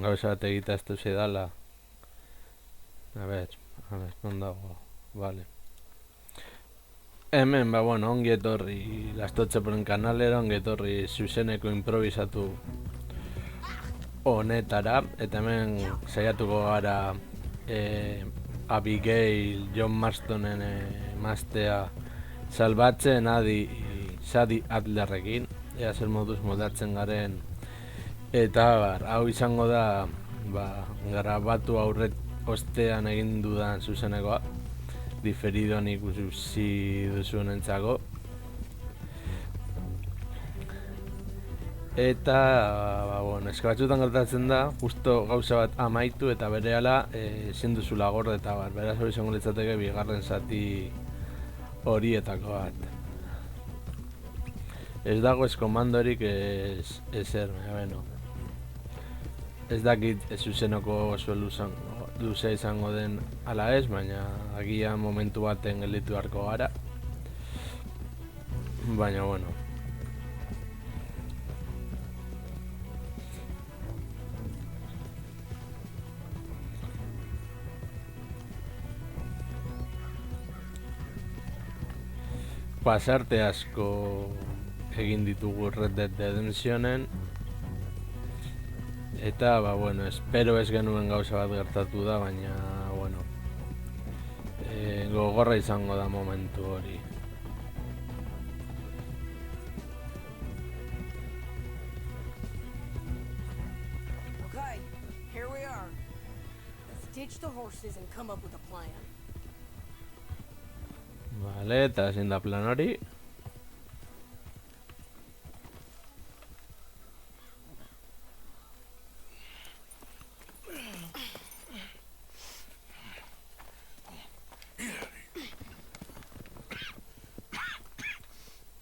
gauza bat egitea ez duzi dala. A ver, non dago, vale. Hemen, bueno, ongi etorri Lastotxaporen kanalera, ongi etorri zuzeneko improvisatu honetara, eta hemen saiatuko gara Abigail John Marstonen emaztea salbatzen Sadie Adlerrekin, ea zer moduz moldatzen garen, eta hau izango da grabatu aurret ostean egin dudan zuzenekoa, diferidoan ikusi duzunentzako. Eta, eska batzutan gertatzen da, justo gauza bat amaitu eta berehala ezin duzula gorde eta beraz hori izango litzateke bigarren zati horietako bat. Ez dago ez komandorik ezer, ez dakit zuzenoko oso luzea izango den ala ez, baina agian momentu baten gelditu beharko gara. Baina, bueno. Pasarte asko egin ditugu Red Dead Redemptionen, eta, espero ez genuen gauza bat gertatu da, baina, gogorra izango da momentu hori. Okay, here we are. Let's ditch the horses and come up with a plan. Vale, eta ezin da plan hori.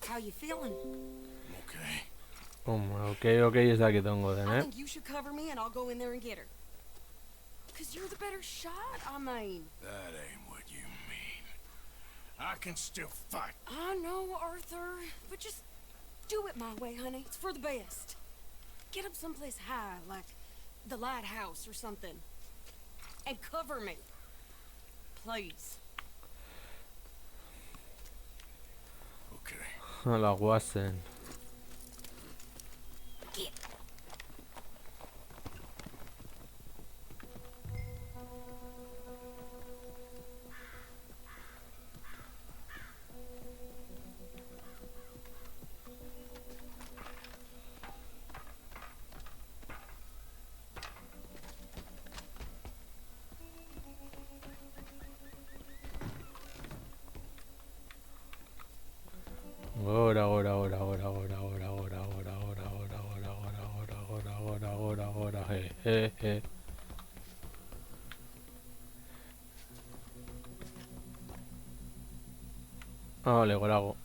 How you feeling? Okay, ez dakit ongo den, I think you should cover me and I'll go in there and get her. 'Cause you're the better shot, I mean. That ain't what you mean. I can still fight. I know, Arthur, but just do it my way, honey. It's for the best. Get up someplace high, like the lighthouse or something. And cover me. Please. Okay. Hala guazen. Gora, he. Vale, gorago.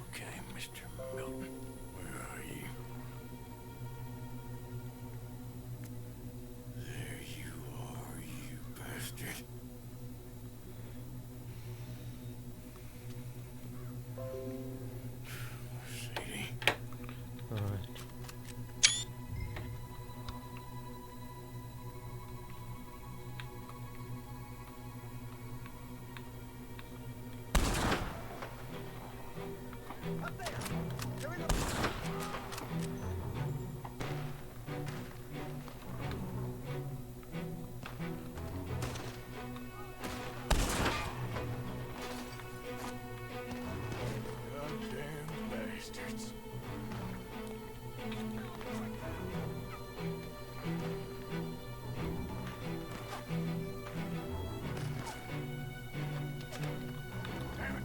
Okay, Mr. Milton, where are you? There you are, you bastard. Sadie. Alright. Goddamn bastards. Damn it.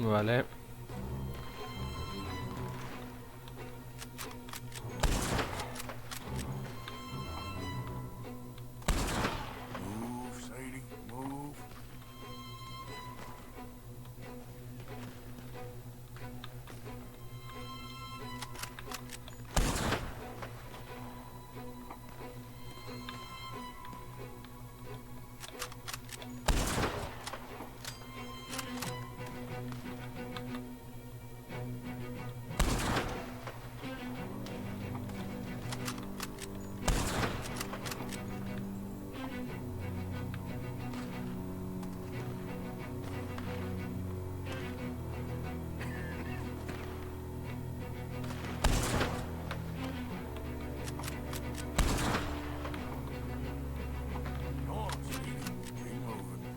Vale. Move, Sadie, move. Come on, Sadie, keep moving.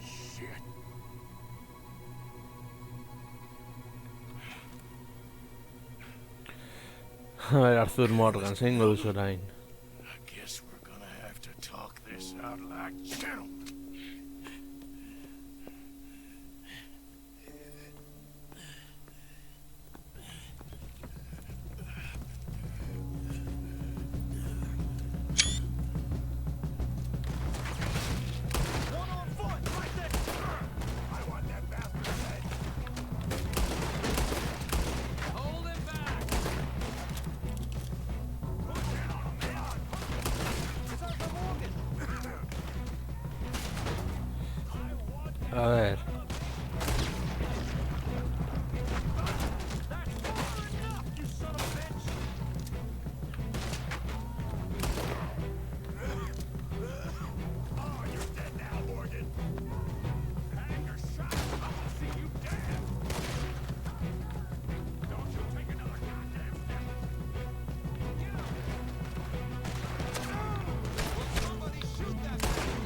Shit. A ver, Arthur Morgan, zein duzu orain. I guess we're gonna have to talk this out like gentlemen. I want that bastard dead. Hold him back! Push in on him, man. It's Arthur Morgan! A ver. That's far enough, you son of a bitch! Oh, you're dead now, Morgan. Hang your shot. I want to see you dead. Don't you take another goddamn step. Will somebody shoot that bastard?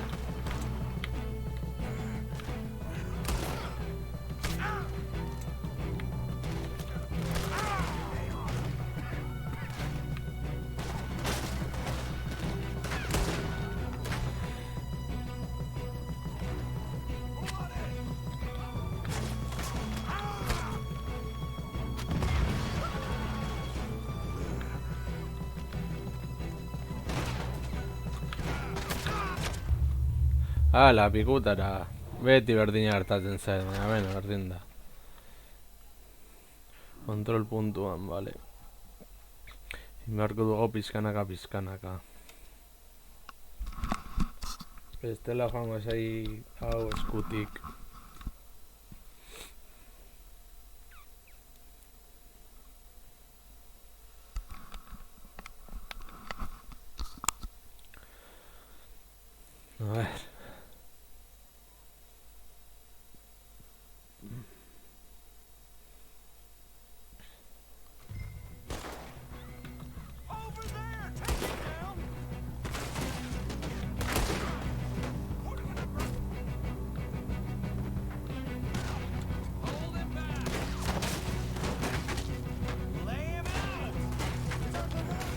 Hala, pikutara. Beti berdina gertatzen zait, baina beno, berdin da. Kontrol puntuan, vale. Inbarko dugu pizkanaka, pizkanaka. Bestela joango zai hau eskutik. A ver. Over there! Take him down! Hold him back! Lay him out! It's Arthur Morgan!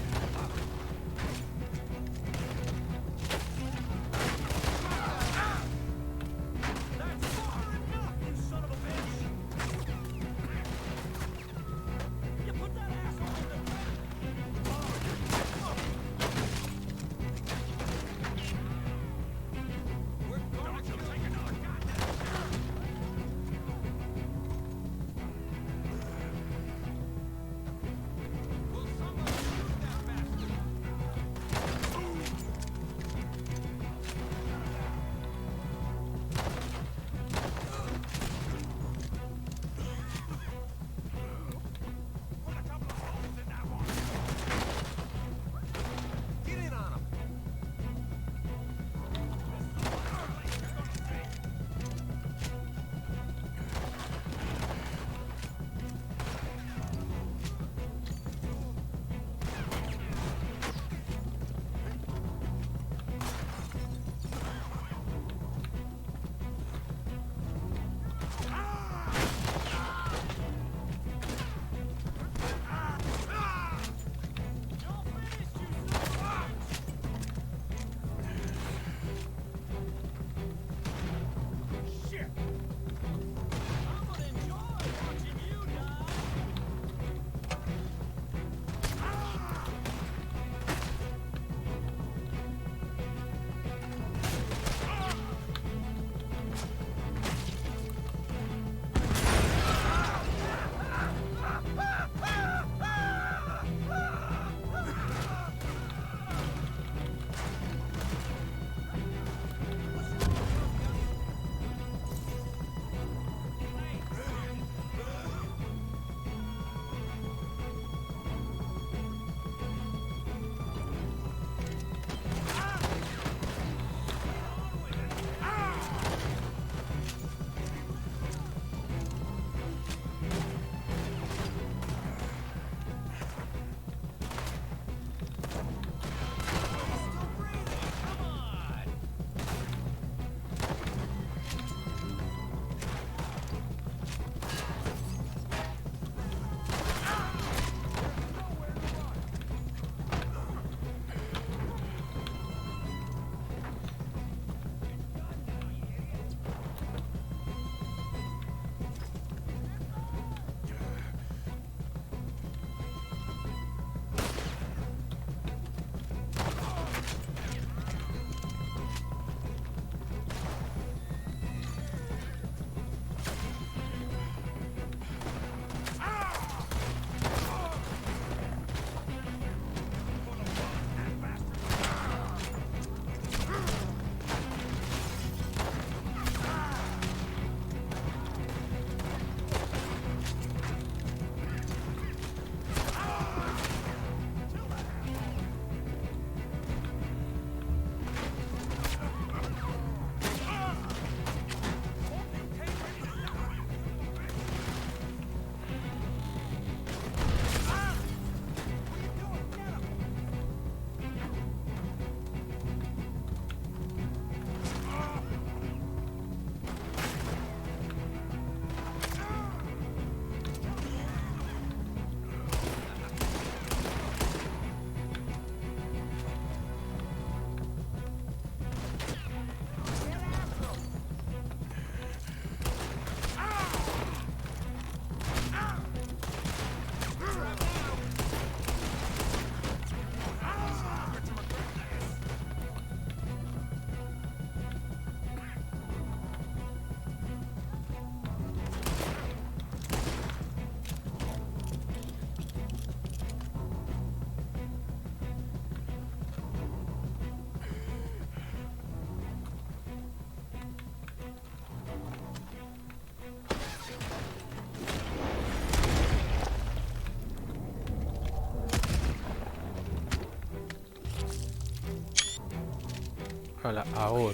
Hala, agur.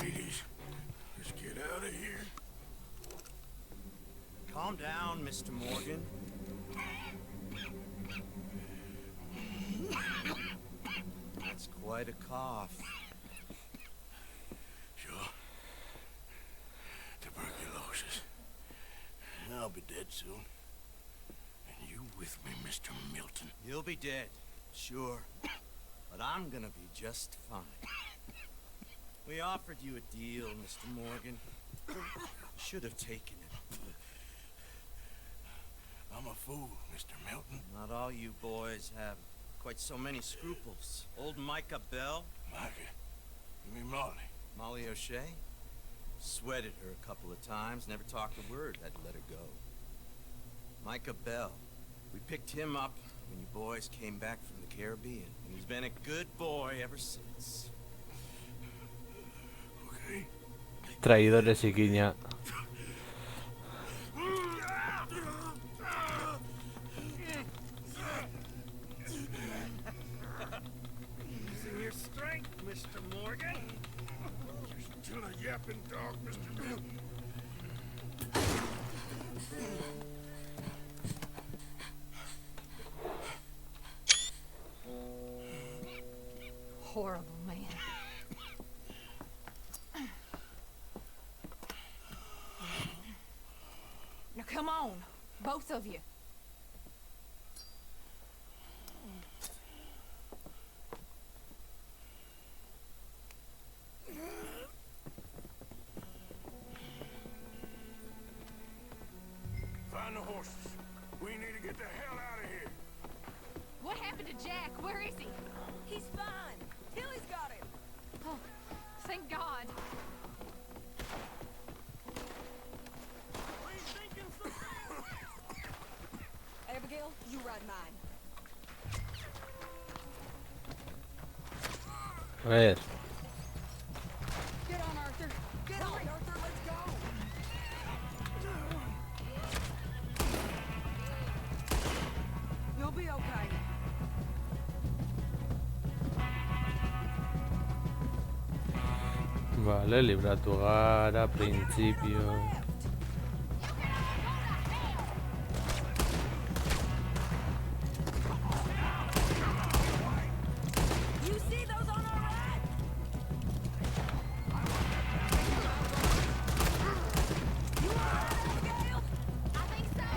Ladies, let's get out of here. Calm down, Mr. Morgan. That's quite a cough. Sure. Tuberculosis. I'll be dead soon. And you with me, Mr. Milton. You'll be dead, sure. But I'm gonna be just fine. We offered you a deal, Mr. Morgan. Should have taken it. I'm a fool, Mr. Milton. Not all you boys have quite so many scruples. Old Micah Bell, Micah, you mean Molly? Molly O'Shea, sweated her a couple of times, never talked a word, had to let her go. Micah Bell, we picked him up when you boys came back from the Caribbean, and he's been a good boy ever since. Okay. Traidores ikiña. Using your strength, Mr. Morgan. You're still a yapping dog, Mr. Milton. Horrible man. Now come on, both of you. Find the horses. We need to get the hell out of here. What happened to Jack? Where is he? He's fine. Tilly's got him. Oh, thank God. Abigail, you ride mine. A ver. Get on, Arthur. Get on, Arthur. Let's go. You'll be okay. Vale, libratu gara, printzipio. You see those on our right? You all right, Abigail? I think so.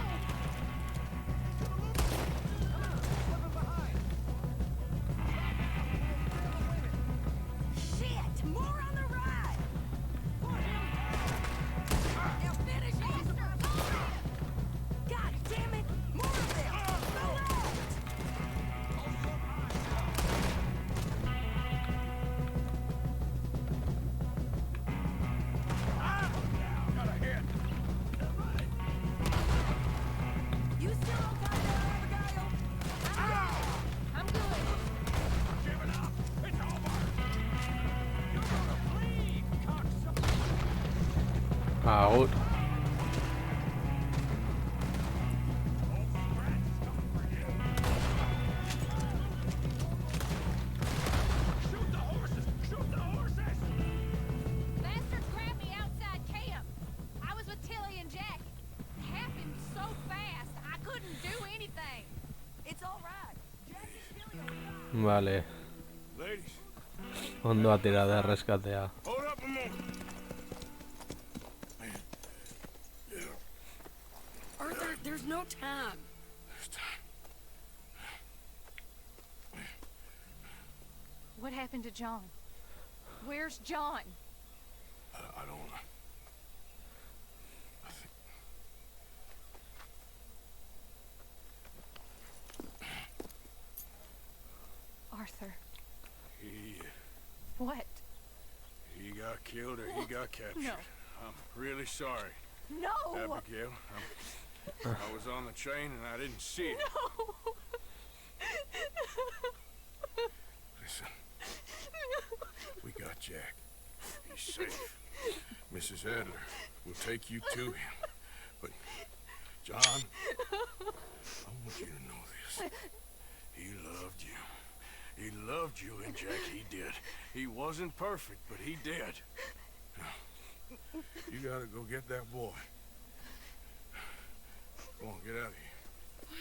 Shit! More on the right! Now finish him! God damn it! More of them! The left! Got a hit. You still okay there, Abigail? I'm good. Give it up. It's over. You're gonna bleed, cocksucker. Agur. Shoot the horses! Shoot the horses! Bastards grabbed me outside camp. I was with Tilly and Jack. It happened so fast, I couldn't do anything. It's all right. Jack and Tilly are fine. Vale. Ladies, Ondo atera de reskatea. hold up a moment. Arthur, there's no time. This time. What happened to John? Where's John? I don't know. I think Arthur. he What? got killed or he got captured. No. I'm really sorry, No! Abigail. I was on the train and I didn't see it. No! Listen, we got Jack. He's safe. Mrs. Adler will take you to him. But, John, I want you to know this. He loved you. He loved you and Jack, he did. He wasn't perfect, but he did. You gotta go get that boy. Come on, get out of here.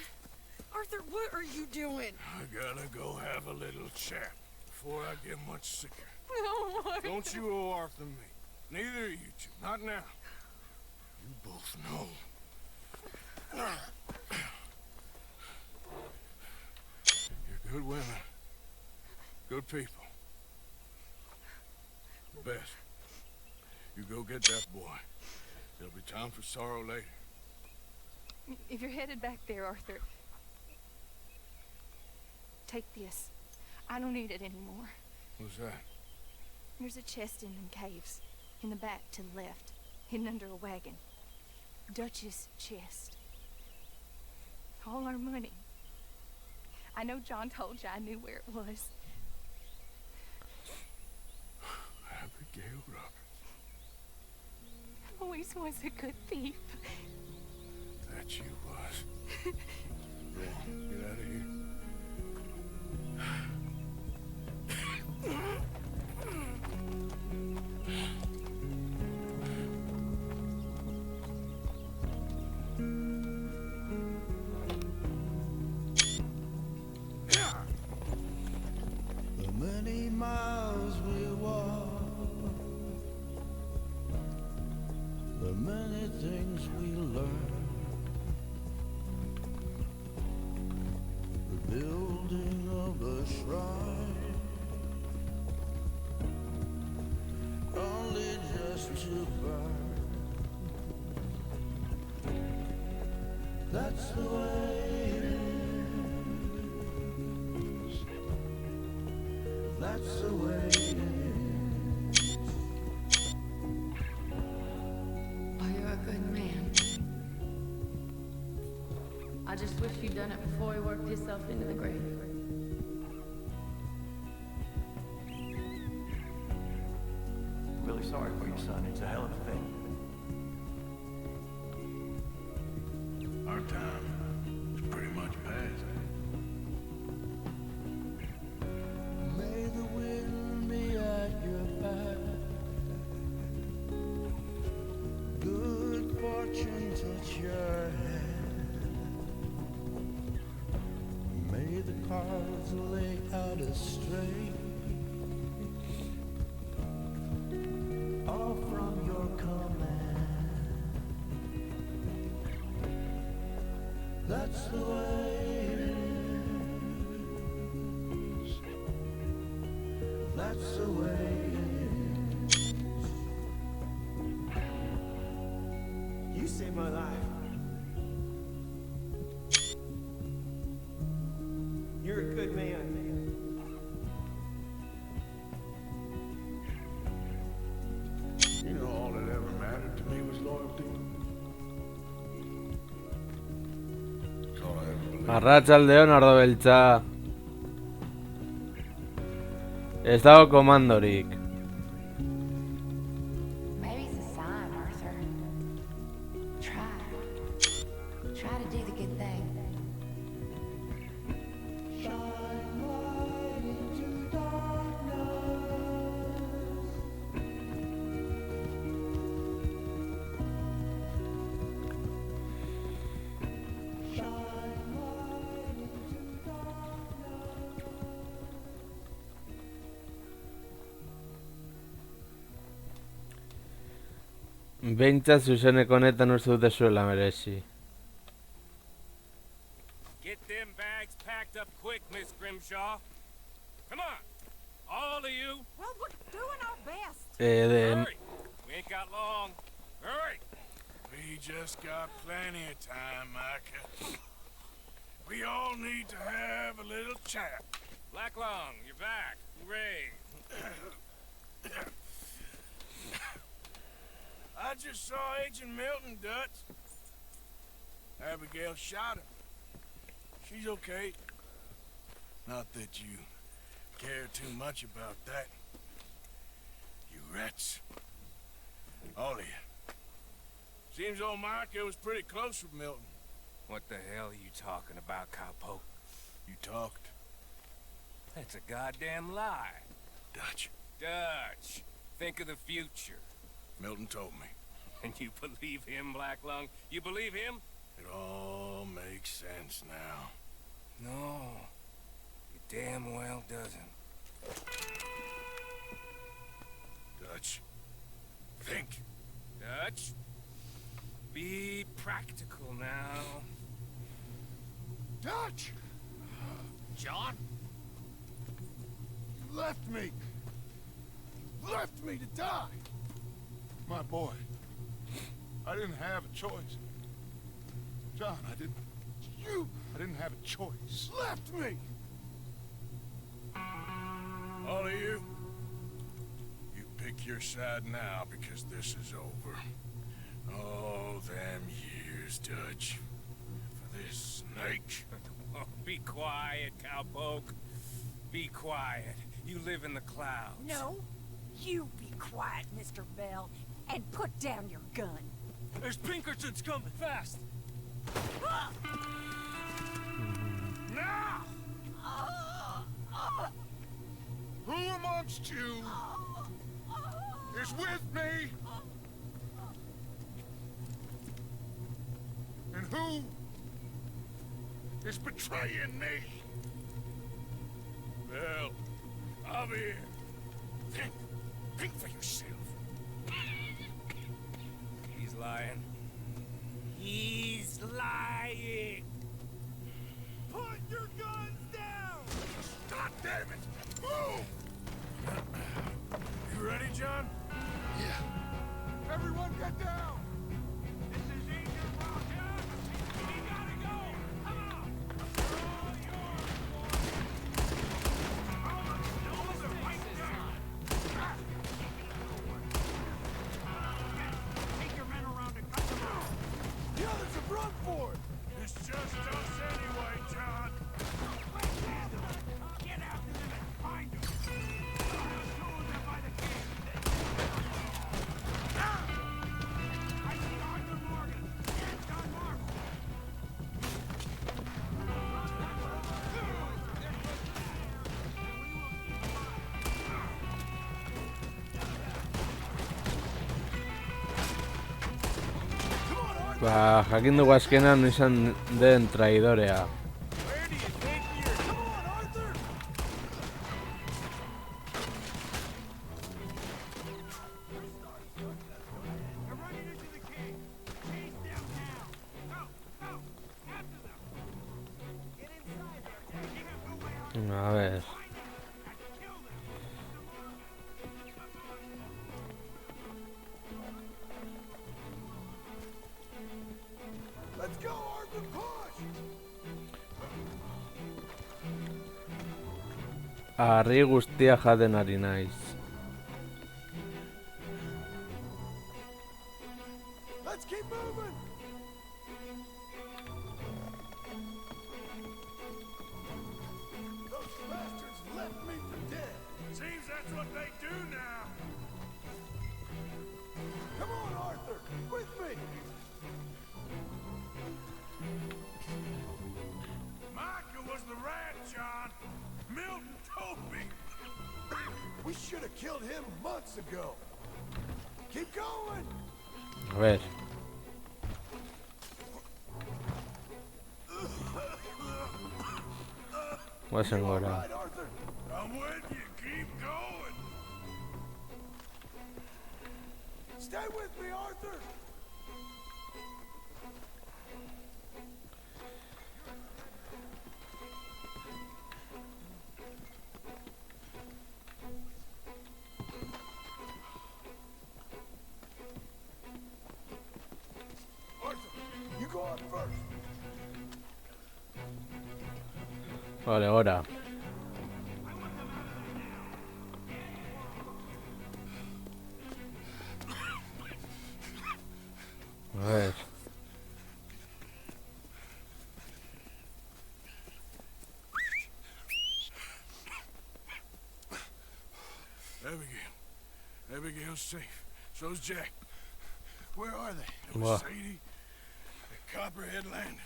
Arthur, what are you doing? I gotta go have a little chat before I get much sicker. No, Arthur. Don't you owe Arthur me. Neither of you two. Not now. You both know. You're good women. Good people. Best. You go get that boy. There'll be time for sorrow later. If you're headed back there, Arthur, take this. I don't need it anymore. What's that? There's a chest in them caves, in the back to the left, hidden under a wagon. Dutch's chest. All our money. I know John told you I knew where it was. Abigail Roberts. Always was a good thief. That you was. Go on, get out of here. The many miles we walk, the many things we learn, the building of a shrine, only just to burn. That's the way it is. That's the way it is. Oh, you're a good man. I just wish you'd done it before he worked himself into the grave. Really sorry for your son. It's a hell of a thing. Our time is pretty much past. May the wind be at your back. Good fortune touch your hand. May the cards lay out astray. All from your command. That's the way it is. That's the way it is. You saved my life. You're a good man. You know, all that ever mattered to me was loyalty. That's all I ever believed. Arratsaldeon ardo beltza. Ez dago komandorik. Maybe it's a sign, Arthur. Try to do the good thing. Shine light into darkness. Shine light into darkness. Behintzat zuzeneko honetan uste dute zuela merezi. Get them bags packed up quick, Miss Grimshaw. Come on, all of you. Well, we're doing our best. Hurry. We ain't got long. Hurry. We just got plenty of time, Micah. We all need to have a little chat. Blacklung, you're back. Hooray. I just saw Agent Milton, Dutch. Abigail shot him. She's okay. Not that you care too much about that. You rats. All of you. Seems old Micah was pretty close with Milton. What the hell are you talking about, cowpoke? You talked. That's a goddamn lie. Dutch. Dutch, think of the future. Milton told me. And you believe him, Black Lung? You believe him? It all makes sense now. No, it damn well doesn't. Dutch. Think. Dutch, be practical now. Dutch! John? You left me. Left me to die. My boy. I didn't have a choice. John, I didn't have a choice. Left me! All of you, you pick your side now because this is over. Oh, them years, Dutch. For this snake. Oh, be quiet, cowpoke. Be quiet. You live in the clouds. No, you be quiet, Mr. Bell, and put down your gun. There's Pinkertons coming fast. Now! Who amongst you is with me? And who is betraying me? Well, I'm here. Think for yourself. He's lying. He's lying. Put your guns down! God damn it! Move! You ready, John? Yeah. Everyone get down! This is Agent Rocket. We gotta go. Come on. All yours, boys. Right down. Take your men around and cut them out. The others have run for it! It's just us anyway, John! Get after them and find them. Them by the gate. I see Arthur Morgan and John Marvel. Ba, jakin dugu azkenan izan den traidorea. A ver. Let's go, Arthur, push! Harri guztia jaten ari naiz. Let's keep moving! Those bastards left me for dead. Seems that's what they do now. Come on, Arthur, with me! Micah was the rat, John. Milton told me. We should have killed him months ago. Keep going! A ver. Guazen gora. Right, Arthur? I'm with you. Keep going. Stay with me, Arthur. Arthur, you go up first. Vale, ahora. A ver. Abigail's safe. So's Jack. Where are they? Wow. Sadie at Copperhead Landing.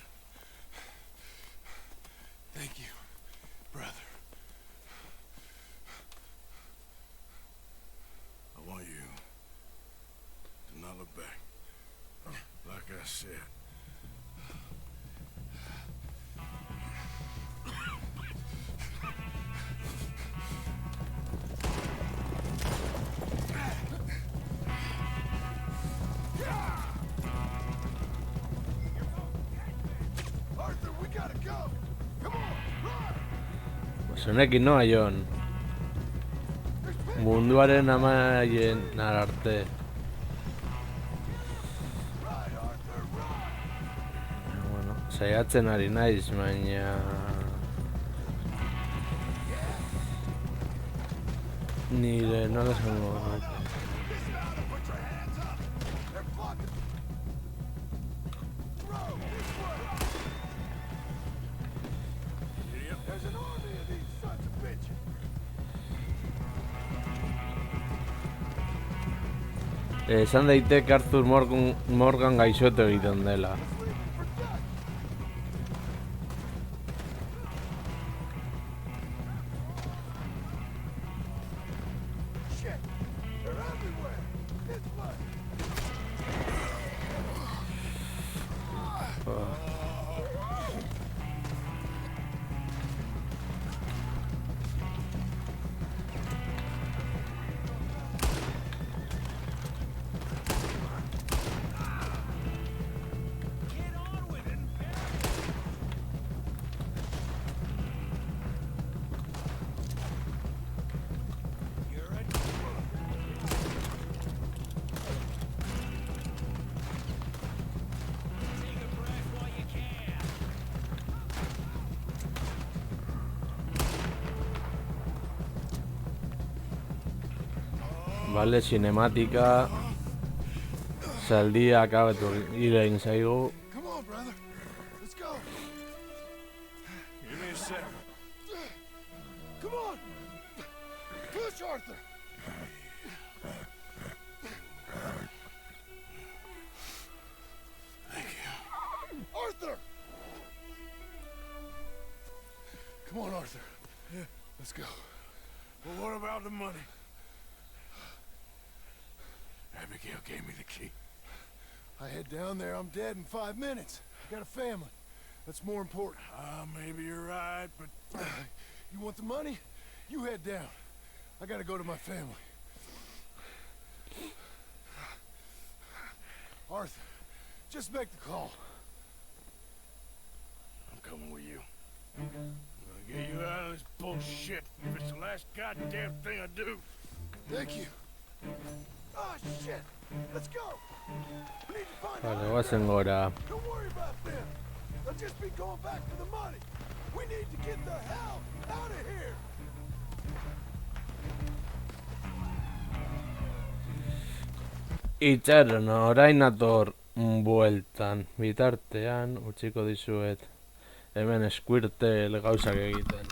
Thank you, brother. I said. Arthur, we gotta go. Come on, run. Honekin noa, Jon. Munduaren amaien arte. Bueno, saiatzen ari naiz, baina... Nire, nola esango... There's an army of these sons of bitches. Esan daitek Arthur Morgan gaixotu egiten dela. Shit, they're everywhere. This way. Vale, cinematika. Zaldia akabatu egin zaigu. Come on, brother. Let's go. Give me a sec. Come on. Push, Arthur. Thank you. Arthur! Come on, Arthur. Yeah, let's go. Well, what about the money? Abigail gave me the key. I head down there, I'm dead in 5 minutes. I got a family. That's more important. Maybe you're right, but... you want the money? You head down. I gotta go to my family. Arthur, just make the call. I'm coming with you. I'm gonna get you out of this bullshit if it's the last goddamn thing I do. Thank you. Oh shit! Let's go! We need to find Vale, out. guazen gora. Don't worry about them. They'll just be going back for the money. We need to get the hell out of here. Itxaron, orain nator bueltan. Bitartean, utziko dizuet. Hemen Squirtle gauzak egiten.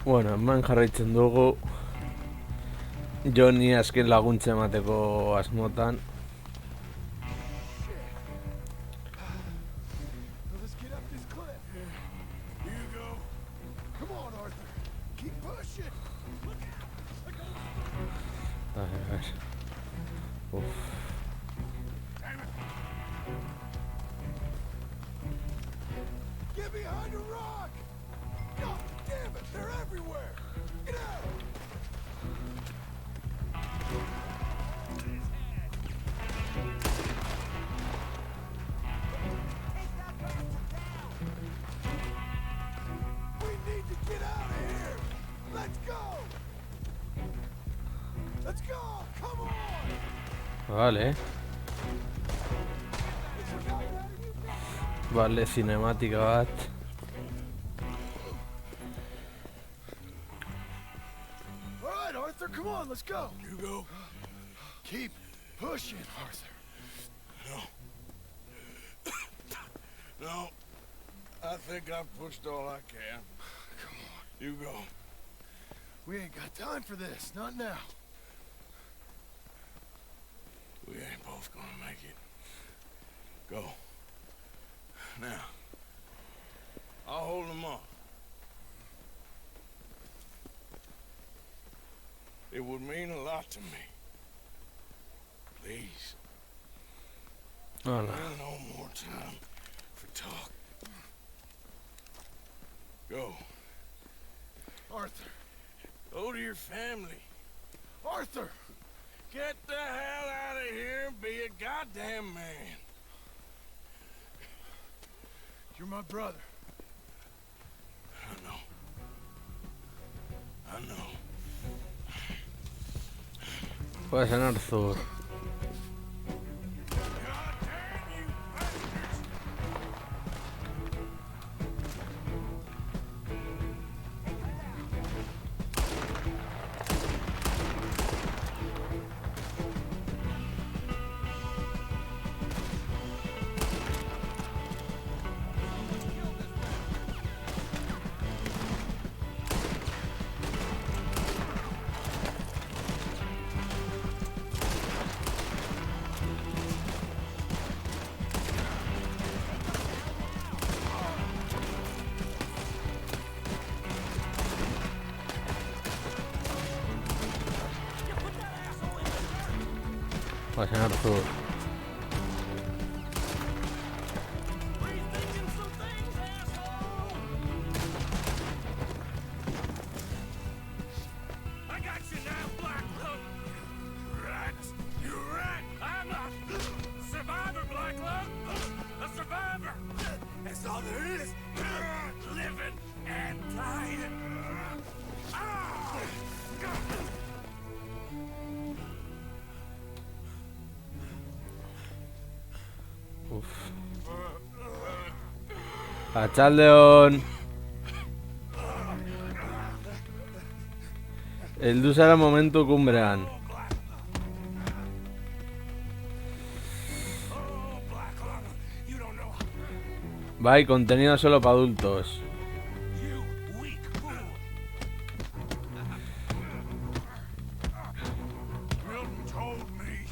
Bueno, hemen jarraitzen dugu Johnny azken laguntza emateko asmotan. Let's get up this cliff. Here you go. Come on, Arthur. Keep pushing. A ver. Uf. Get behind a rock. God damn it, they're everywhere. Get out. We need to get out of here. Let's go. Let's go. Come on. Vale. Vale, cinemática bat. All right, Arthur, come on, let's go. You go. Keep pushing, Arthur. No, I think I've pushed all I can. Come on. You go. We ain't got time for this, not now. We ain't both gonna make it. Go. Now, I'll hold them off. It would mean a lot to me. Please. Hola. No more time for talk. Go. Arthur. Go to your family. Arthur! Get the hell out of here and be a goddamn man. You're my brother. I know. I know. Pues en Arthur. Pues en Arthur. I got you now, Black Lung. Rat! You rat! I'm a survivor, Black Lung. A survivor. That's all there is! Living and dying. Ah! Uf. Arratsaldeon. Heldu zara momentu kumbrean. Bai, contenido solo para adultos. Milton told me.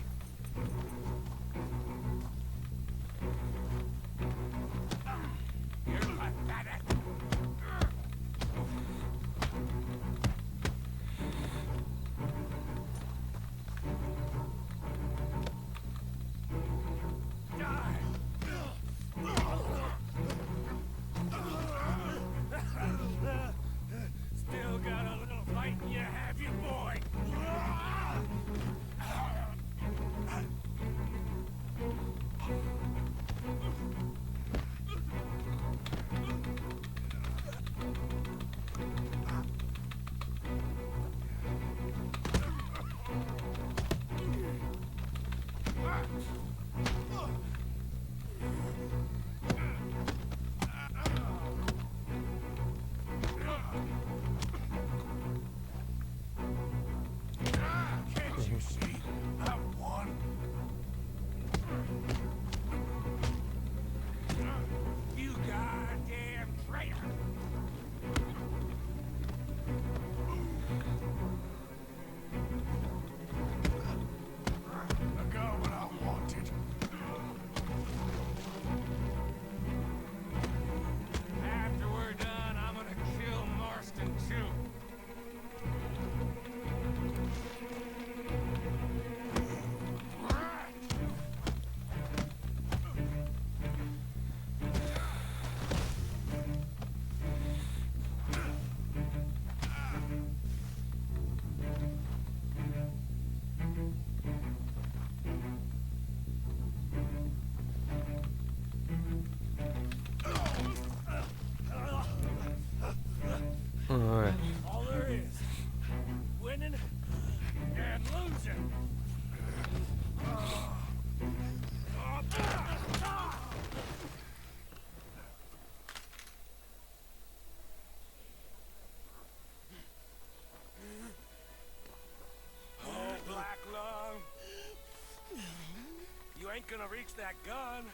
gonna reach that gun.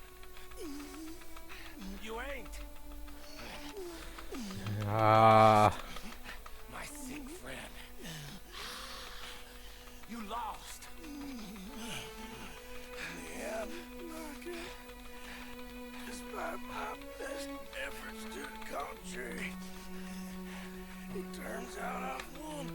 You ain't. Ah, My sick friend. You lost. Yeah, despite my best efforts to the contrary, it turns out I've won.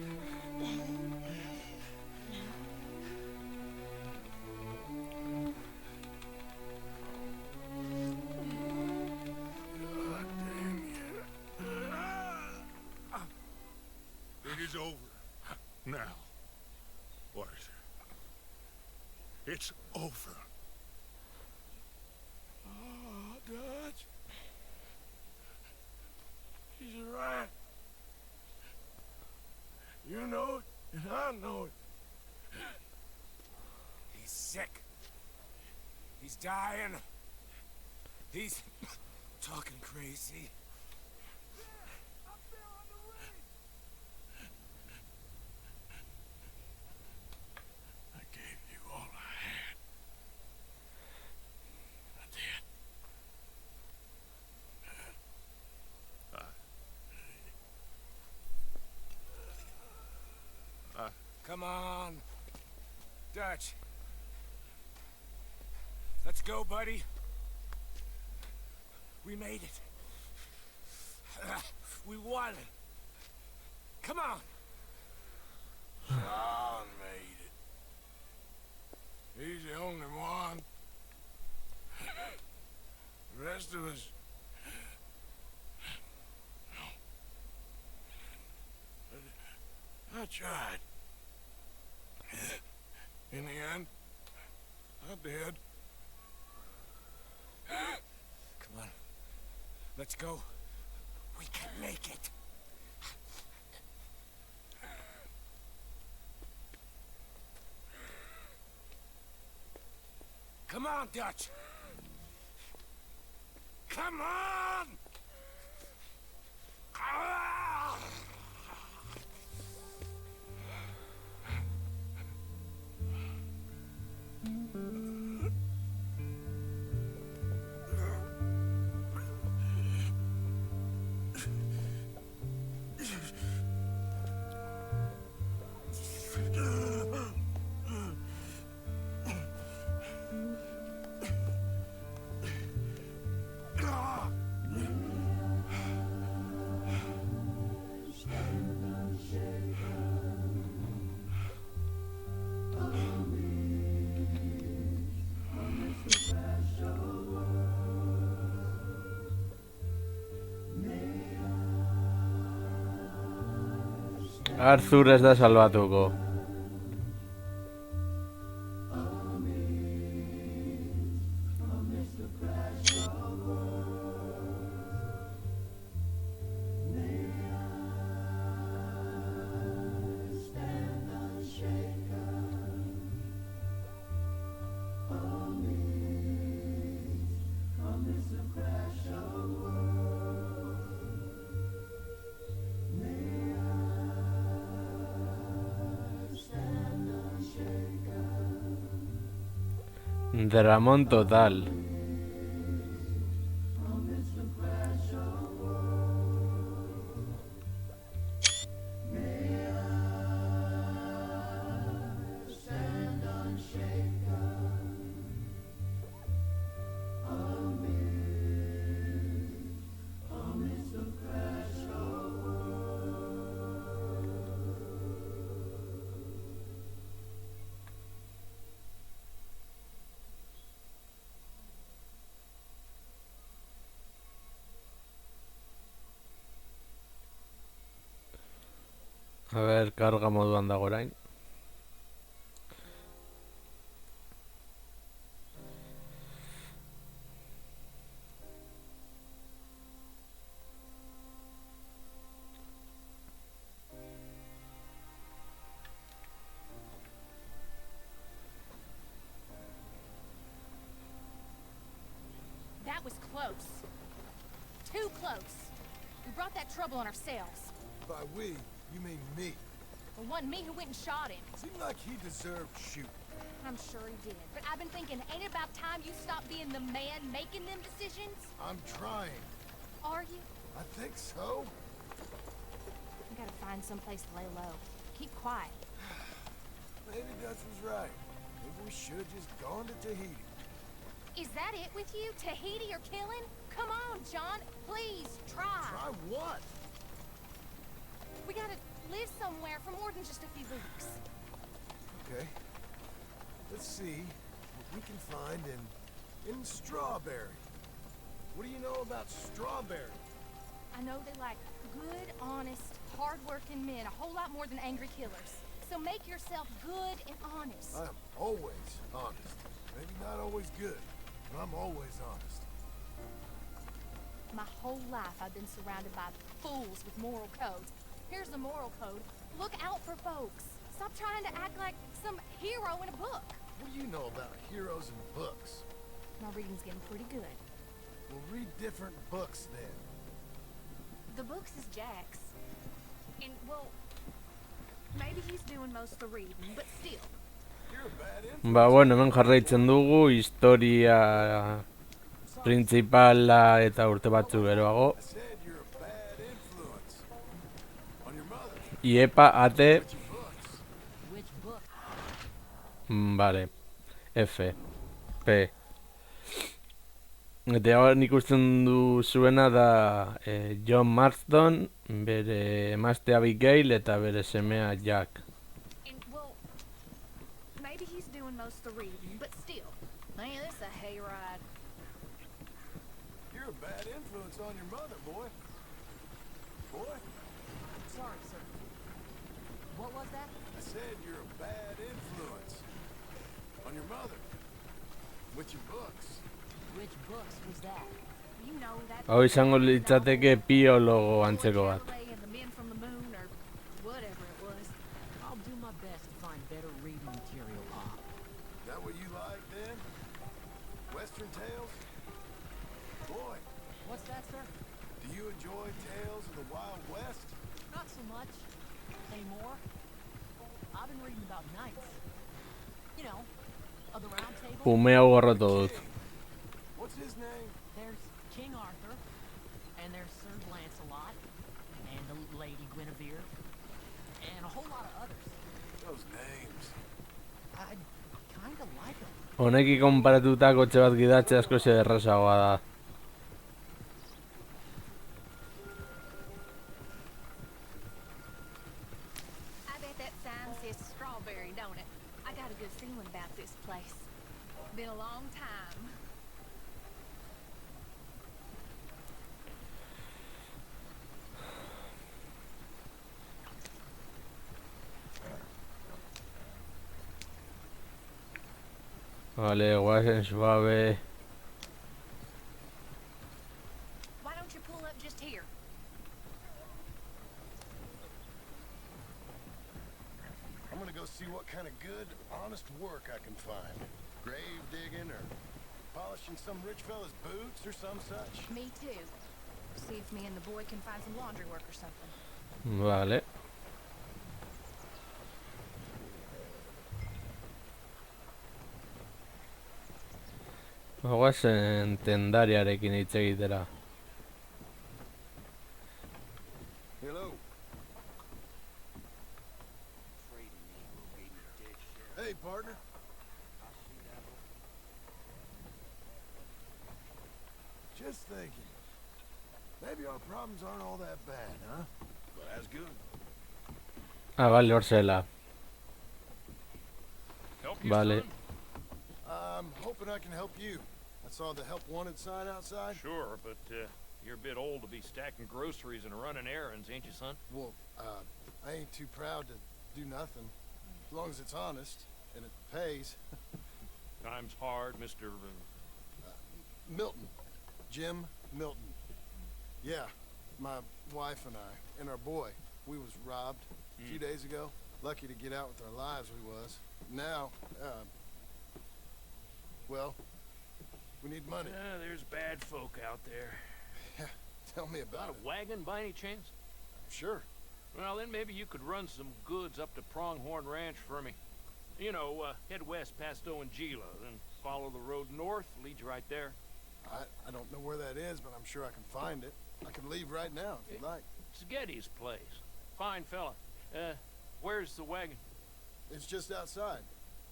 God damn you. It is over. Now. Arthur. It's over. Oh, Dutch. He's right. You know it, and I know it. He's sick. He's dying. He's talking crazy. I gave you all I had. I did. Come on. Dutch. Let's go, buddy. We made it. We won. Come on. Sean made it. He's the only one. The rest of us... I tried. In the end, I did. Come on. Let's go. We can make it. Come on, Dutch. Come on! Ah! Arthur ez da salbatuko. Dramón total. A ber, karga moduan dago orain. That was close. Too close. We brought that trouble on ourselves. By we, you mean me. The one me who went and shot him. Seemed like he deserved shooting. I'm sure he did. But I've been thinking, ain't it about time you stop being the man making them decisions? I'm trying. Are you? I think so. You gotta find someplace to lay low. Keep quiet. Maybe Dutch was right. Maybe we should have just gone to Tahiti. Is that it with you? Tahiti or killing? Come on, John. Please, try. Try what? We gotta live somewhere for more than just a few weeks. Okay. Let's see what we can find in Strawberry. What do you know about Strawberry? I know they like good, honest, hard-working men a whole lot more than angry killers. So make yourself good and honest. I'm always honest. Maybe not always good, but I'm always honest. My whole life I've been surrounded by fools with moral codes. Here's the moral code. Look out for folks. Stop trying to act like some hero in a book. What do you know about heroes and books? My reading's getting pretty good. We'll read different books then. The books is Jack's. And, well, maybe he's doing most of the reading, but still. You're a bad influence. Ba, bueno, hemen jarraitzen dugu historia principala eta urte batzu geroago. I said you're a bad influence on your mother. Iepa, ate... Which book? Vale. F. P. Eta hor nik usten du zuena da John Marston, bere emazte Abigail eta bere semea Jack. And, well, maybe he's doing most of the reading, but still. Man, this is a hayride. You're a bad influence on your mother, boy. Boy? Sorry, sir. What was that? I said you're a bad influence on your mother. With your books. Which books was that? You know that. Hau izango litzateke biologo antzeko bat. And the Men from the Moon or whatever it was. I'll do my best to find better reading material, Pop. That what you like then? Western tales? Boy, What's that, sir? do you enjoy tales of the Wild West? Not so much. Anymore. I've been reading about knights. You know, of the Round Table. Umea gorrotu dut. What's his name? There's King Arthur, and there's Sir Lancelot, and the Lady Guinevere, and a whole lot of others. Those names. I kinda like them. Honekin konparatuta kotxe bat gidatzea asko errazagoa da. I bet that sign says strawberry, don't it? I got a good feeling about this place. Been a long time. Vale, guazen suave. Why don't you pull up just here? I'm gonna go see what kind of good, honest work I can find. Grave digging or polishing some rich fella's boots or some such. Me too. See if me and the boy can find some laundry work or something. Vale. Guazen tendariarekin hitz egitera. Hello. Hey, partner. Just thinking. Maybe our problems aren't all that bad, huh? Well, that's good. Ah, vale, hor zela. Help you, Vale. son? I'm hoping I can help you. I saw the help wanted sign outside. Sure, but you're a bit old to be stacking groceries and running errands, ain't you, son? Well, I ain't too proud to do nothing. As long as it's honest and it pays. Time's hard, Mr. Milton. Jim Milton. Yeah, my wife and I, and our boy, we was robbed a few days ago. Lucky to get out with our lives we was. Now, well, we need money. There's bad folk out there. Yeah, tell me Got about a it. wagon by any chance? Sure. Well, then maybe you could run some goods up to Pronghorn Ranch for me. You know, head west past Owanjila, then follow the road north, leads you right there. I don't know where that is, but I'm sure I can find it. I can leave right now if you'd like. It's Getty's place. Fine fella. Where's the wagon? It's just outside.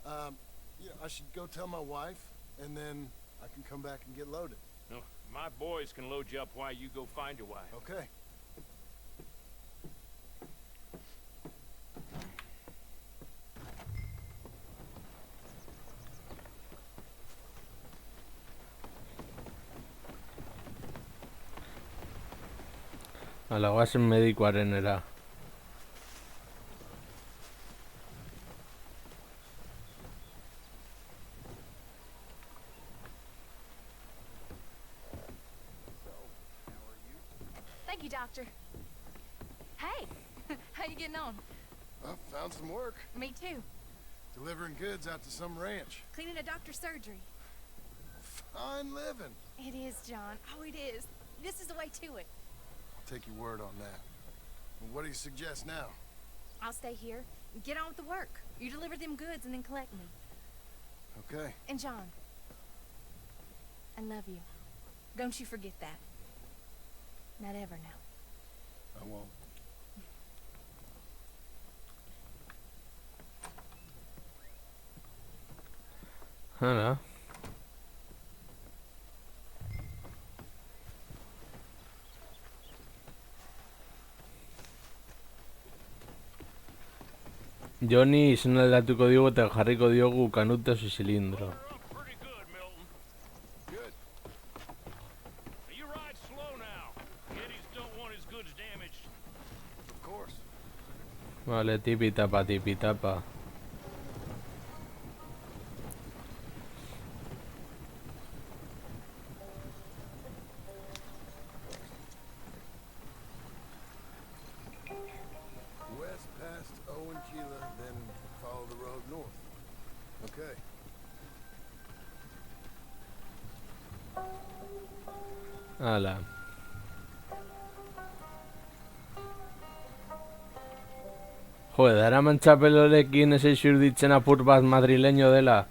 You know, I should go tell my wife, and then I can come back and get loaded. No, my boys can load you up while you go find your wife. Okay. Ala, goazen medikuarenera. Thank you, Doctor. Hey, how you getting on? Well, found some work. Me too. Delivering goods out to some ranch. Cleaning a doctor's surgery. Fine living. It is, John. Oh, it is. This is the way to it. I'll take your word on that. Well, what do you suggest now? I'll stay here and get on with the work. You deliver them goods and then collect me. Okay. And John, I love you. Don't you forget that. Not ever now. I won't. Hala. Johnny izena aldatuko diogu eta jarriko diogu Canutos y Cilindro. Pretty good, Milton. Good. You ride slow now. Geddes don't want his goods damaged. Of course. Vale, tipi tapa, tipi tapa. West past Owanjila, then follow the road north. Okay. Hala. Jo, daraman txapelorekin ez izurditzen apur bat madrileño dela.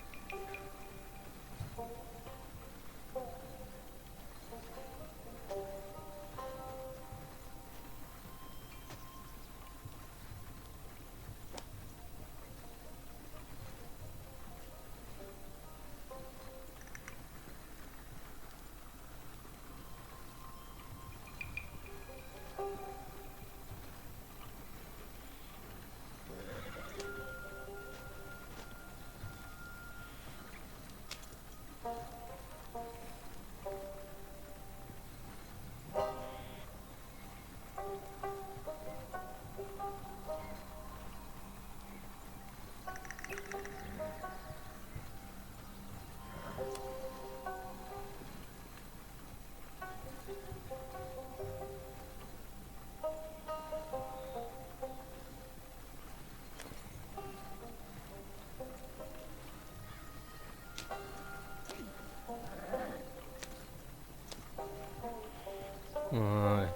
Ai.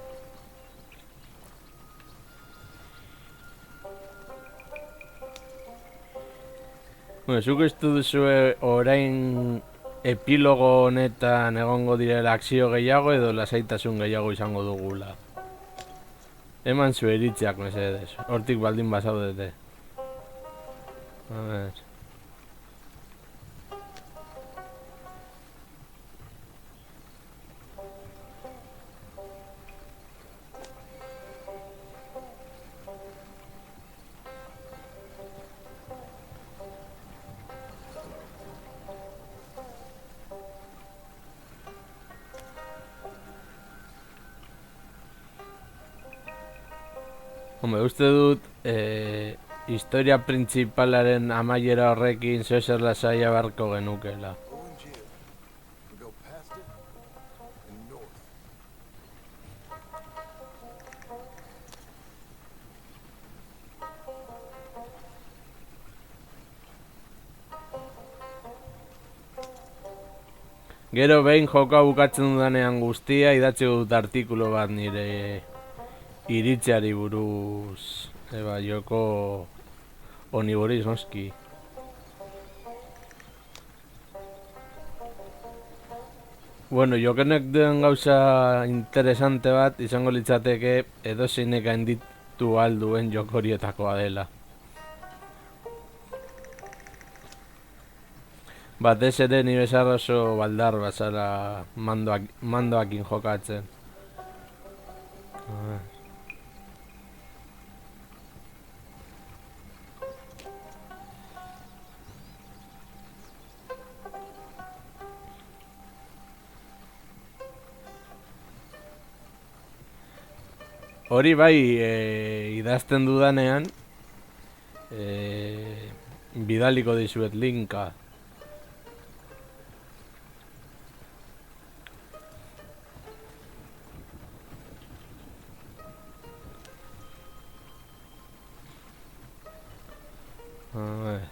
Bueno, zuk ez duzue orain epilogo honetan egongo direla akzio gehiago edo lasaitasun gehiago izango dugula. Eman zu iritziak mesedez, hortik baldin bazaudete. A ver. Hombre, uste dut historia printzipalaren amaiera horrekin zeozer lasaia beharko genukela. Owanjila. We go past it and north. Gero behin joka bukatzen dudanean guztia idatzi dut artikulu bat nire iritziari buruz. Eba, joko honi buruz noski. Bueno, jokenek duen gauza interesante bat izango litzateke edozeinek gainditu ahal duen joko horietakoa dela. Batez ere ni bezala oso baldar bazara mandoakin jokatzen. Hori bai, idazten dudanean, bidaliko dizuet linka. A ver.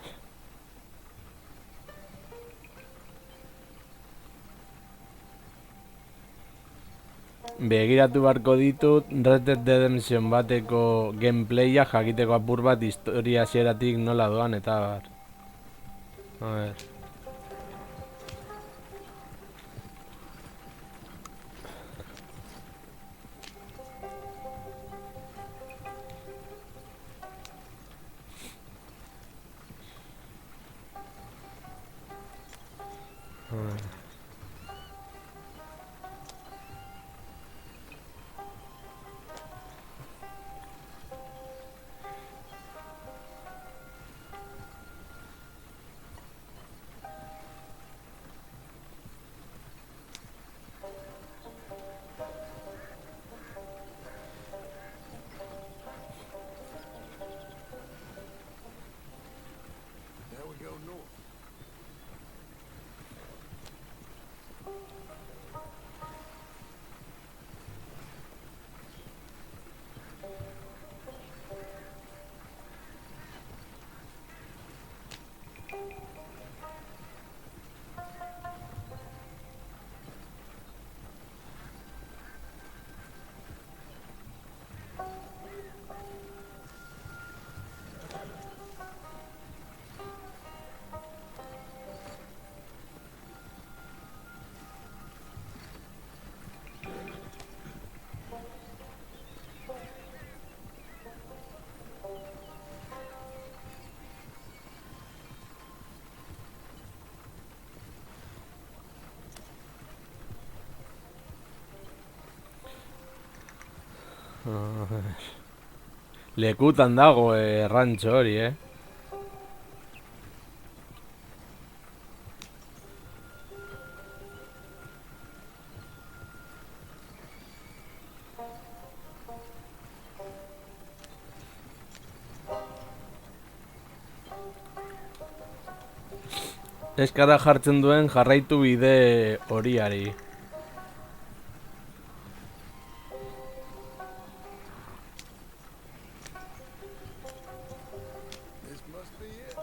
Begiratu beharko ditut Red Dead Redemption bateko gameplaya jakiteko apur bat historia hasieratik nola doan eta bar. A ver. Now we go north. Lekutan dago rantxo hori, Eskara jartzen duen jarraitu bide horiari. This must be it.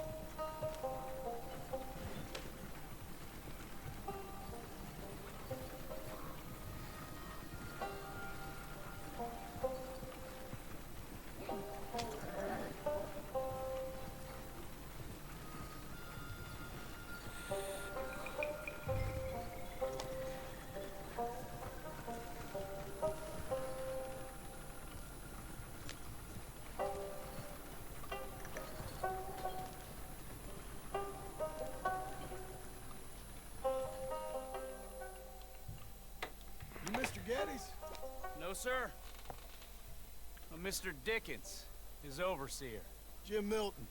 You Mr. Geddes? No, sir. I'm Mr. Dickens, his overseer. Jim Milton.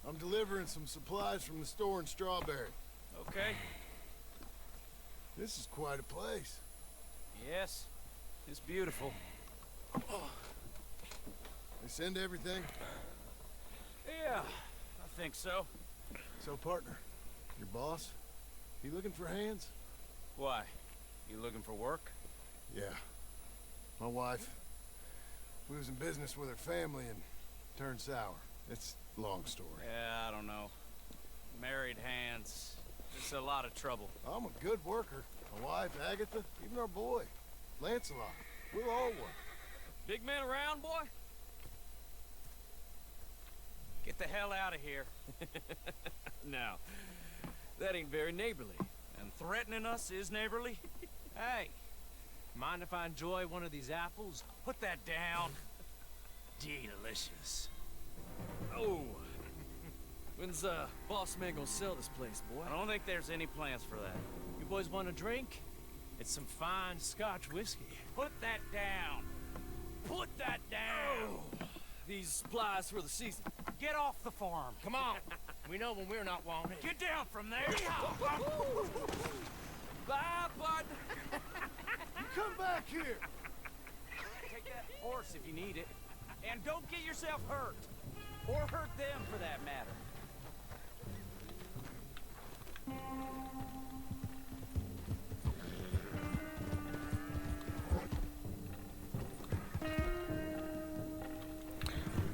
I'm delivering some supplies from the store in Strawberry. Okay. This is quite a place. Yes, it's beautiful. They send everything? Yeah, I think so. So, partner, your boss, he looking for hands? Why? You looking for work? Yeah. My wife, we was in business with her family and turned sour. It's a long story. Yeah, I don't know. Married hands. It's a lot of trouble. I'm a good worker. My wife, Agatha, even our boy, Lancelot. We'll all work. Big man around, boy? Get the hell out of here. No, that ain't very neighborly. And threatening us is neighborly? Hey, mind if I enjoy one of these apples? Put that down. Delicious. Oh. When's boss man gonna sell this place, boy? I don't think there's any plans for that. You boys want a drink? It's some fine Scotch whiskey. Put that down. Put that down. Oh. These supplies for the season. Get off the farm. Come on. We know when we're not wanted. Get down from there. Bye, bud. You come back here. Take that horse if you need it. And don't get yourself hurt. Or hurt them, for that matter.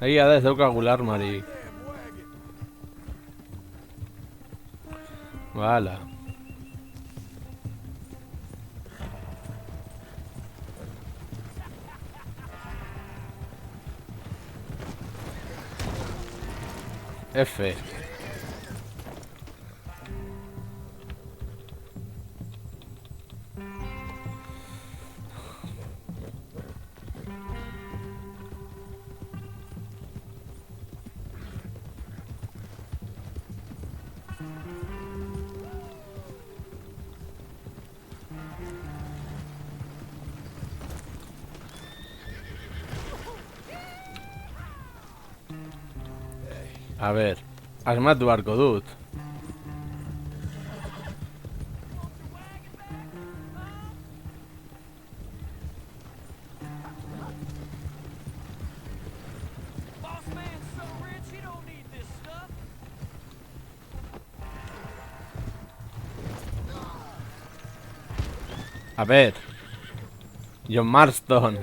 Egia da ez daukagu armarik. Bala. F. A ver, asmatu beharko dut. Boss man's so rich he don't need this stuff. A ver. John Marston.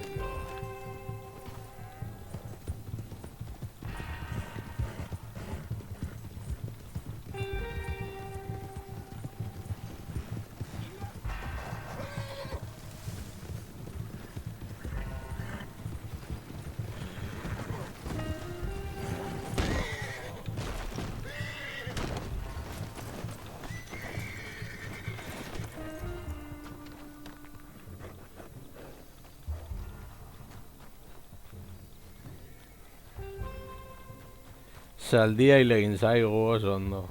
Zaldia hile egin zaigu oso ondo.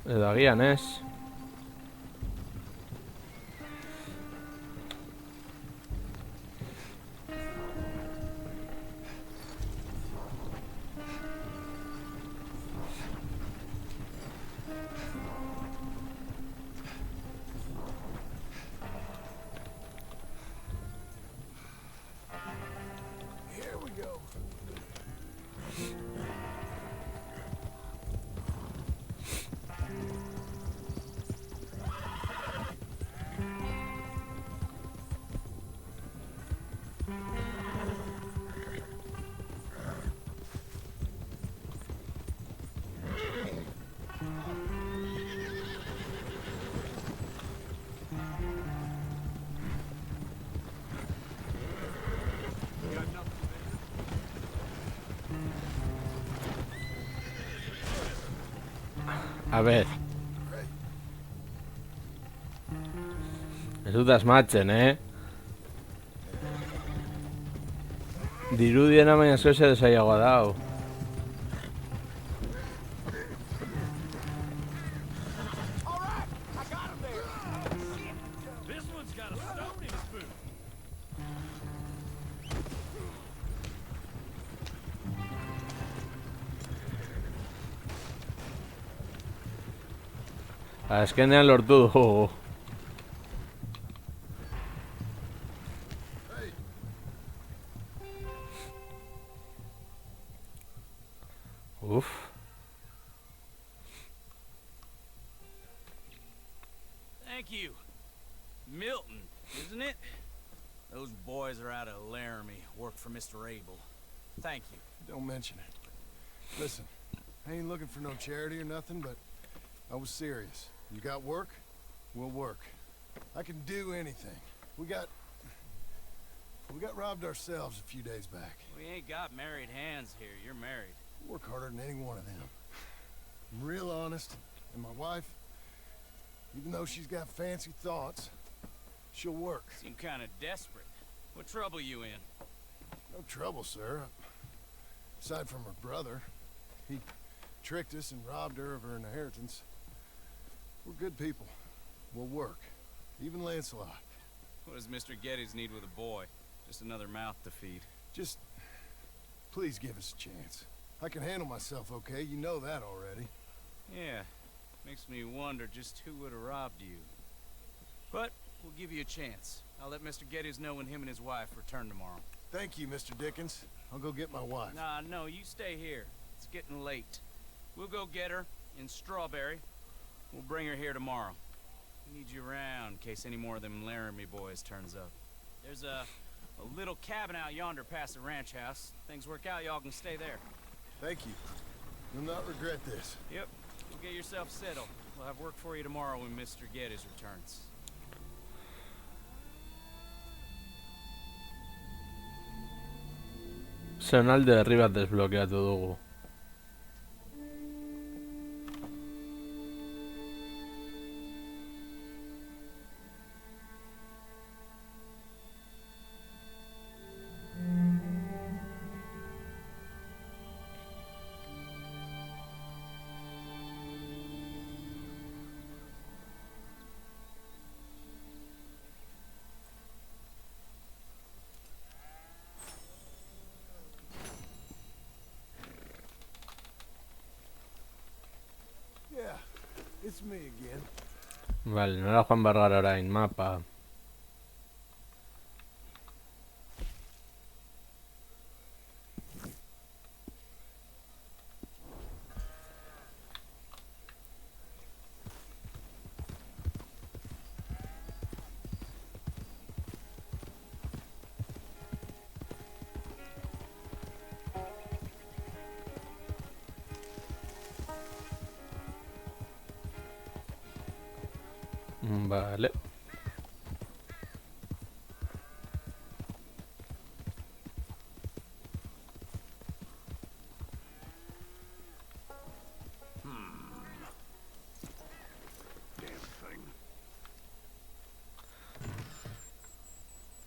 Edo agian ez. Here we go. A ver. Ez dut asmatzen, Dirudiena baina asko zer zailagoa dau. This one's got a stone in his boot. Azkenean lortu dugu. Uf. Thank you. Milton, isn't it? Those boys are out of Laramie, work for Mr. Abel. Thank you. Don't mention it. Listen, I ain't looking for no charity or nothing, but I was serious. You got work? We'll work. I can do anything. We got robbed ourselves a few days back. We ain't got married hands here. You're married. Work harder than any one of them. I'm real honest, and my wife, even though she's got fancy thoughts, she'll work. Seem kind of desperate. What trouble you in? No trouble, sir. Aside from her brother. He tricked us and robbed her of her inheritance. We're good people. We'll work. Even Lancelot. What does Mr. Geddes need with a boy? Just another mouth to feed. Just... please give us a chance. I can handle myself okay, you know that already. Yeah. Makes me wonder just who would have robbed you. But we'll give you a chance. I'll let Mr. Geddes know when him and his wife return tomorrow. Thank you, Mr. Dickens. I'll go get my wife. Nah, no, you stay here. It's getting late. We'll go get her in Strawberry. We'll bring her here tomorrow. We need you around in case any more of them Laramie boys turns up. There's a little cabin out yonder past the ranch house. Things work out, y'all can stay there. Thank you. You'll not regret this. Yep. You'll get yourself settled. We'll have work for you tomorrow when Mr. Geddes returns. Zonalde herri bat desblokeatu dugu. Yeah, it's me again. Vale, nola joan behar gara orain, mapa. Vale. Damn thing.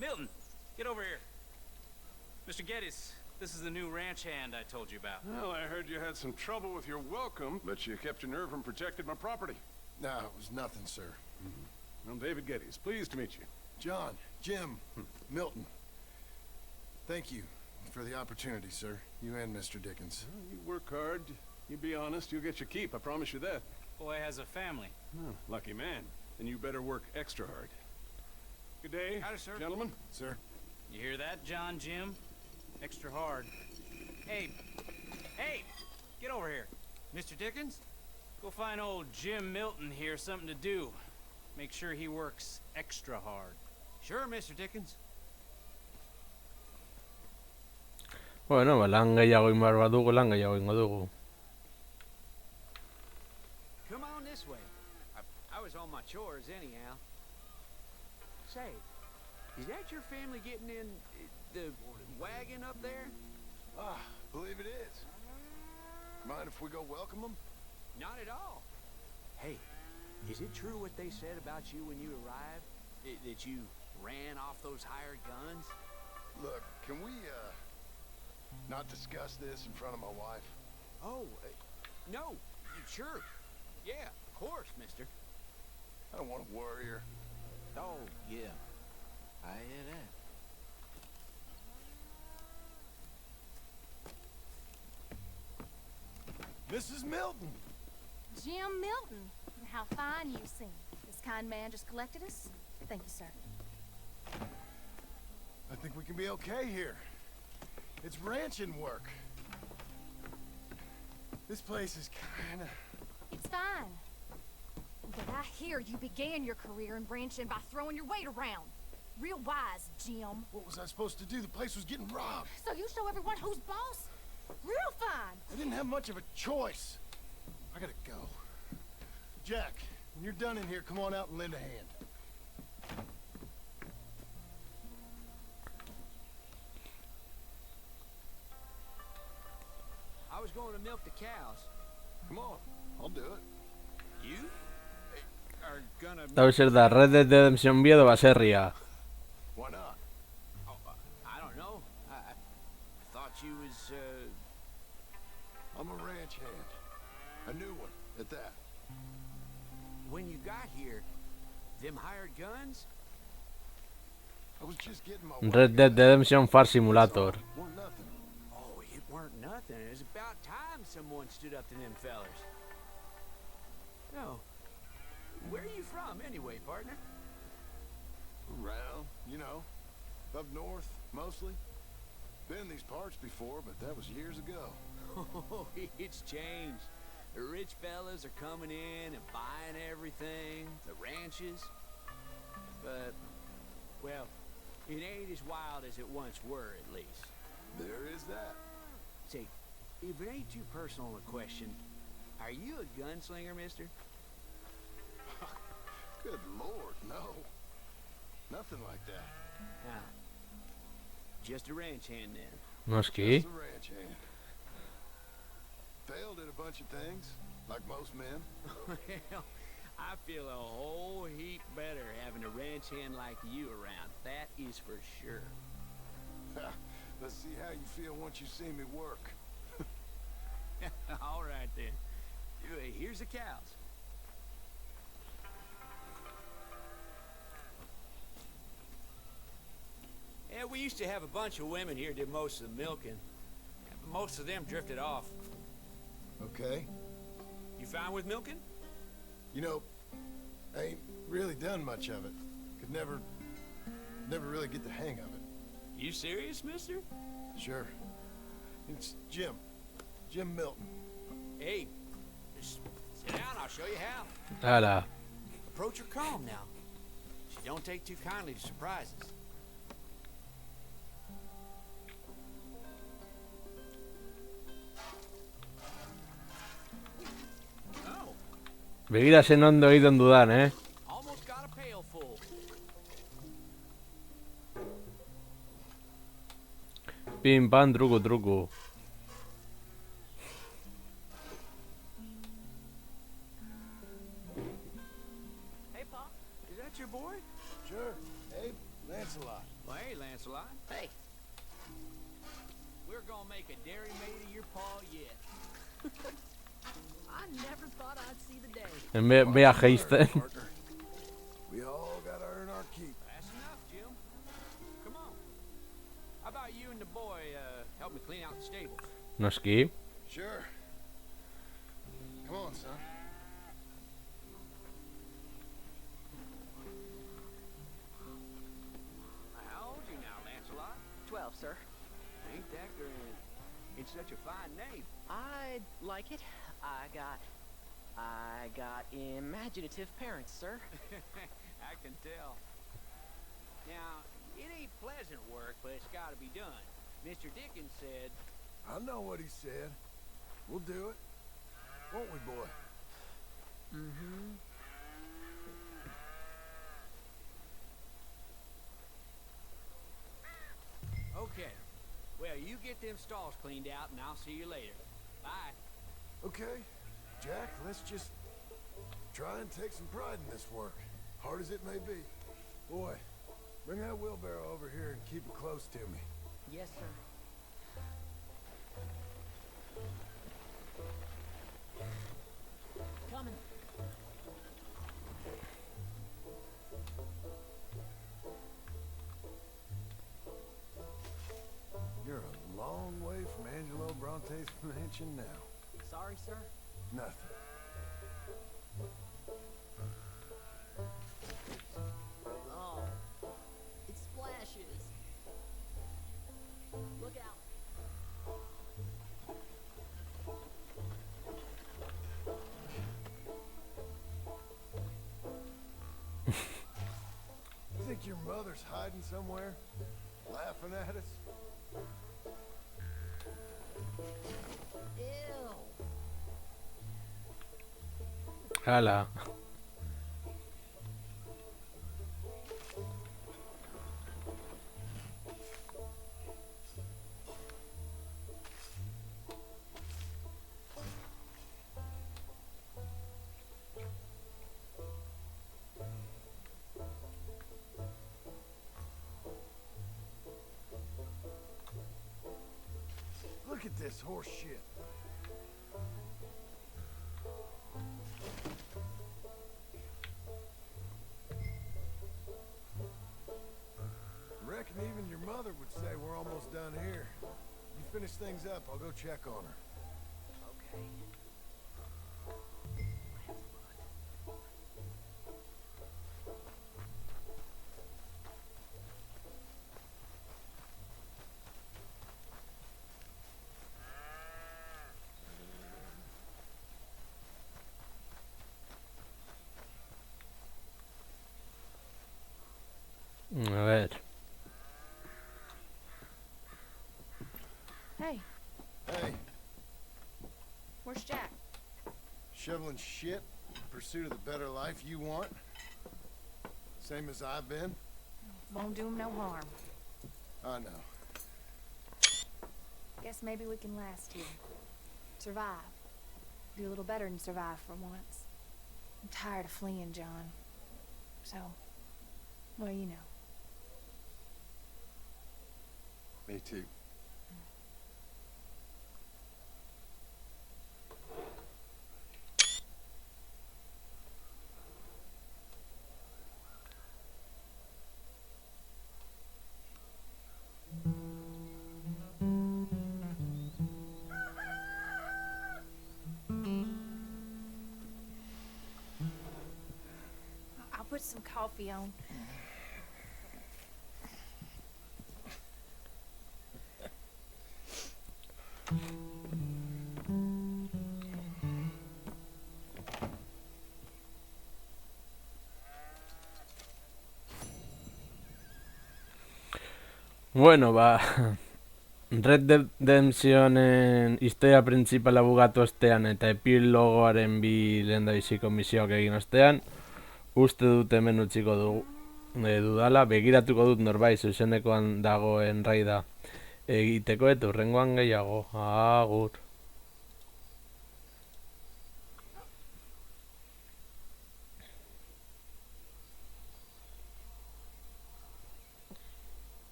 Milton, get over here. Mr. Geddes, this is the new ranch hand I told you about. Well, I heard you had some trouble with your welcome, but you kept your nerve and protected my property. No, it was nothing, sir. I'm David Geddes. Pleased to meet you. John, Jim, Milton. Thank you for the opportunity, sir. You and Mr. Dickens. Well, you work hard. You be honest, you'll get your keep. I promise you that. Boy has a family. Oh, lucky man. Then you better work extra hard. Good day, Howdy, sir. gentlemen. Sir. You hear that, John, Jim? Extra hard. Hey, get over here. Mr. Dickens? Go find old Jim Milton here something to do. Make sure he works extra hard. Sure, Mr. Dickens. Bueno, lan gehiago egin behar badugu, lan gehiago ingo dugu. Come on this way. I was on my chores anyhow. Say, is that your family getting in the wagon up there? Ah, believe it is. Mind if we go welcome them? Not at all. Hey, is it true what they said about you when you arrived? That you ran off those hired guns? Look, can we, not discuss this in front of my wife? Oh, no, sure. Yeah, of course, mister. I don't want to worry her. Oh, yeah. I hear that. Mrs. Milton! Jim Milton. How fine you seem. This kind man just collected us. Thank you, sir. I think we can be okay here. It's ranching work. This place is kinda... It's fine. But I hear you began your career in ranching by throwing your weight around. Real wise, Jim. What was I supposed to do? The place was getting robbed. So you show everyone who's boss? Real fine. I didn't have much of a choice. I gotta go. Jack, when you're done in here, come on out and lend a hand. I was going to milk the cows. Come on, I'll do it. You are gonna... Esta va a ser da Red Dead Redemption Viedo baserria. Why not? Oh, I don't know. I thought you was, I'm a ranch hand. A new one, at that. When you got here, them hired guns? I was just getting my Red Dead Redemption Far Simulator. Weren't nothing. Oh, it weren't nothing. It was about time someone stood up to them fellers. No. Where are you from, anyway, partner? Around, you know. Up north, mostly. Been in these parts before, but that was years ago. Oh, it's changed. The rich fellas are coming in and buying everything, the ranches. But, well, it ain't as wild as it once were, at least. There is that. Say, if it ain't too personal a question, are you a gunslinger, mister? Good Lord, no. Nothing like that. Now, just a ranch hand then. Noski. Just a ranch hand. Failed at a bunch of things, like most men. Well, I feel a whole heap better having a ranch hand like you around. That is for sure. Let's see how you feel once you see me work. All right, then. Here's the cows. Yeah, we used to have a bunch of women here did most of the milking. Most of them drifted off. Okay. You fine with milking? You know, I ain't really done much of it. Could never really get the hang of it. You serious, mister? Sure. It's Jim. Jim Milton. Hey, just sit down, I'll show you how. Hala. Approach her calm now. She don't take too kindly to surprises. Oh, Begiras en ondo egiten dudan, almost got a pail full. Pim pam, truco, truco. Hey, Pa, is that your boy? Sure. Hey, Lancelot. Well, hey, Lancelot. Hey. We're gonna make a dairy maid of your pa yet. I never thought I'd see the day. Viajeisten. We all gotta earn our keep. That's enough, Jim. Come on. How about you and the boy help me clean out the stables? Noski. Sure. Come on, son. How old are you now, Lancelot? 12, sir. Ain't that grand? It's such a fine name. I like it. I got imaginative parents, sir. I can tell. Now, it ain't pleasant work, but it's got to be done. Mr. Dickens said... I know what he said. We'll do it. Won't we, boy? Mm-hmm. Okay. Well, you get them stalls cleaned out, and I'll see you later. Bye. Okay. Jack, let's just try and take some pride in this work, hard as it may be. Boy, bring that wheelbarrow over here and keep it close to me. Yes, sir. Coming. You're a long way from Angelo Bronte's mansion now. Sorry, sir. Nothing. Oh, it splashes. Look out. You think your mother brother's hiding somewhere, laughing at us. Ew. Hala. Look at this horse shit. Reckon even your mother would say we're almost done here. You finish things up, I'll go check on her. Okay. A ver. Hey, Hey, where's Jack? shoveling shit in pursuit of the better life you want? Same as I've been? Won't do him no harm. I know. Guess maybe we can last here. Survive. Do a little better than survive for once. I'm tired of fleeing, John. So, well, you know. Me too. I'll put some coffee on. Bueno, ba, Red Dead Redemptionen historia principala bugatu ostean eta epilogoaren bi lehendabiziko misioak egin ostean, uste dut hemen utziko dudala, begiratuko dut norbait zuzenekoan dagoen raida egiteko eta hurrengoan gehiago. Agur.